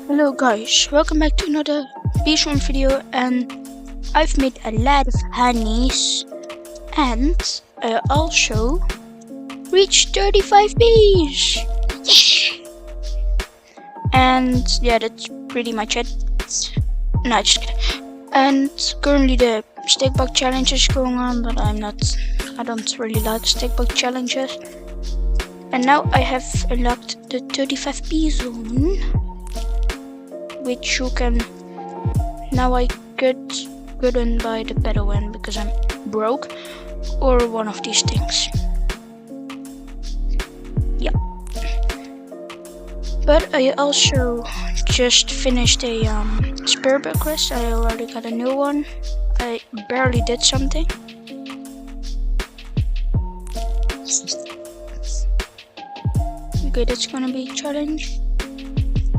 Hello guys, welcome back to another beeswax video, and I've made a lot of honeys and I also reached 35 bees! Yeah! And yeah, that's pretty much it. No, just kidding. And currently the stick bug challenge is going on, but I don't really like stick bug challenges. And now I have unlocked the 35 bee zone, which you can. Now I couldn't buy the better one because I'm broke, or one of these things. Yeah. But I also just finished a spare bug quest. I already got a new one. I barely did something. Okay, that's gonna be a challenge.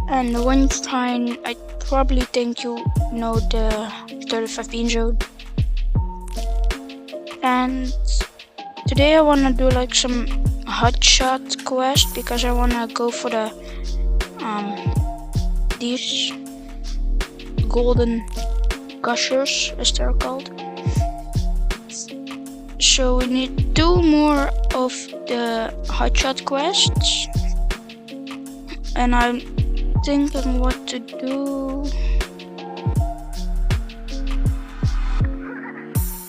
And one time, I probably think you know the 35 bean zone. And today I wanna do like some hotshot quest because I wanna go for the these golden gushers, as they're called. So we need 2 more of the hotshot quests, and I'm thinking what to do.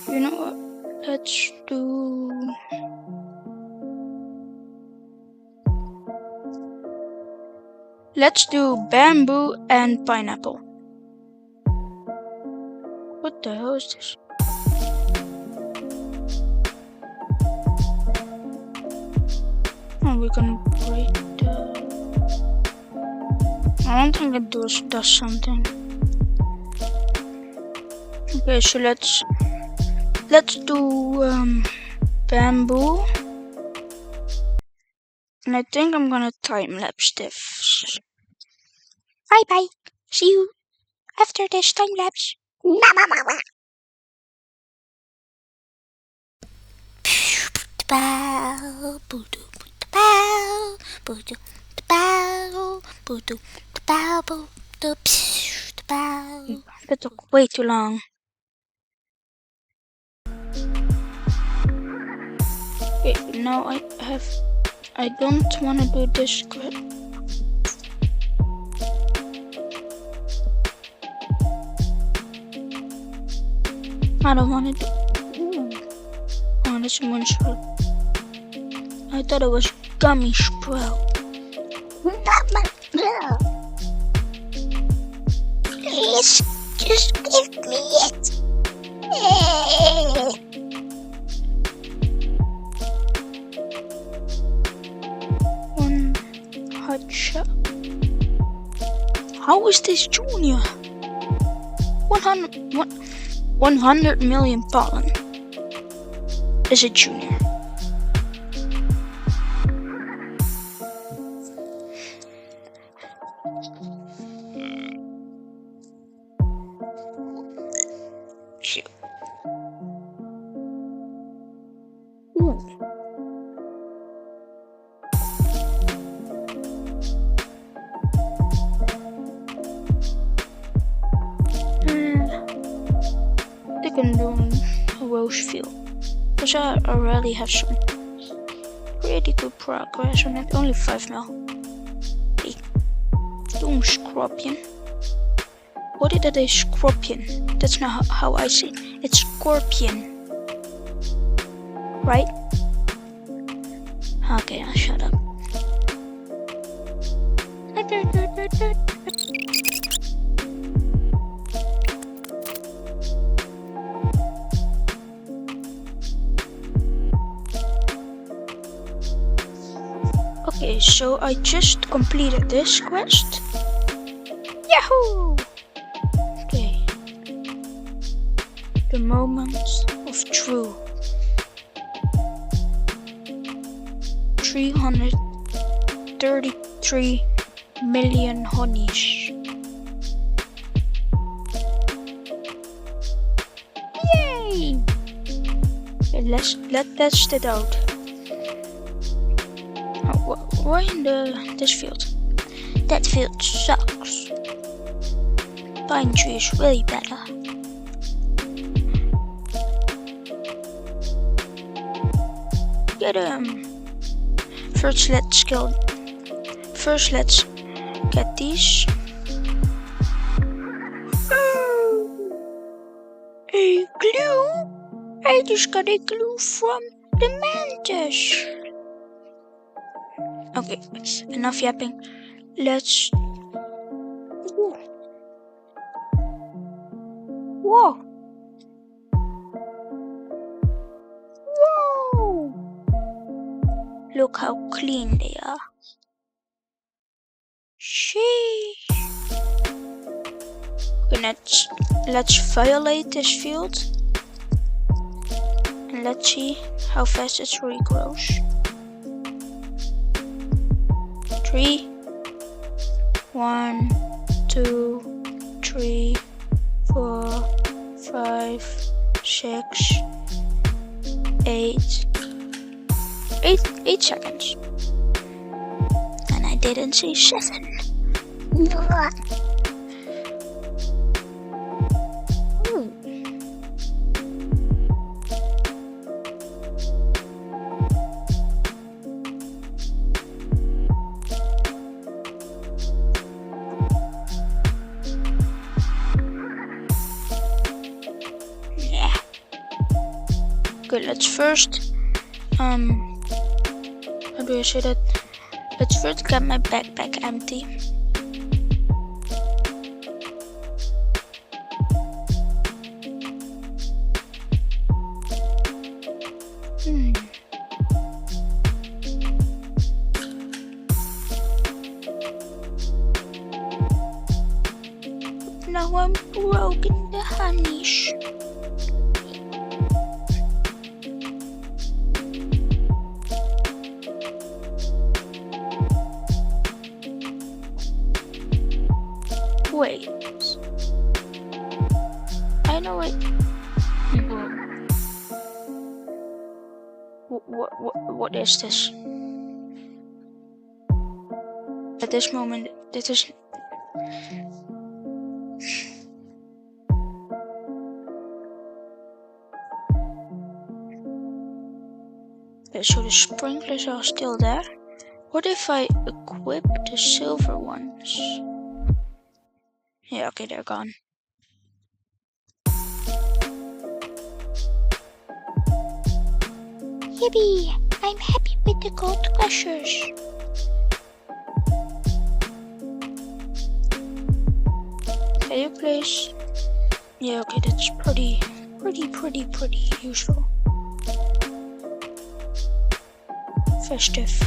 You know what? Let's do bamboo and pineapple. What the hell is this? Oh, we're gonna break the. I don't think it does something. Okay, so let's do bamboo, and I think I'm gonna time lapse this. Bye bye. See you after this time lapse. That took way too long. Okay, now I don't want to do this quest. I don't want to do. Oh, that's a moonsprout. I thought it was gummy sprout. Please, just give me it. One hot shot. How is this junior? 100 million pollen is a junior. Shoot. Ooh. I can do a rose field because I already have some pretty good progress on it. Only 5 mil. Hey, doing scorpion. What is that? A scorpion? That's not how I say it. It's scorpion, right? Okay, I'll shut up. Okay, so I just completed this quest. Yahoo! Okay. The moments of truth. 333 million honeys. Yay! Okay, let's test it out. Why in this field? That field sucks. pine tree is really better. Get him. First let's get these. A glue? I just got a glue from the mantis. Okay, enough yapping. Let's... Whoa! Whoa! Look how clean they are. Sheesh. Okay, let's violate this field. And let's see how fast it regrows. 3, 1, 2, 3, 4, 5, 6, 8 seconds. And I didn't say 7. Good, let's first, how do I say that? Let's first get my backpack empty. Now I'm broken the honeys. Wait, I know it. What is this? At this moment, this is. Okay, so the sprinklers are still there. What if I equip the silver ones? Yeah, okay, they're gone. Yippee! I'm happy with the gold gushers. Can you please? Yeah, okay, that's pretty useful. Festive.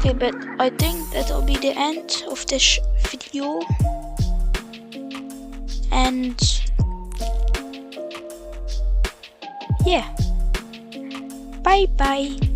Okay, but I think that'll be the end of this video. And yeah, bye bye.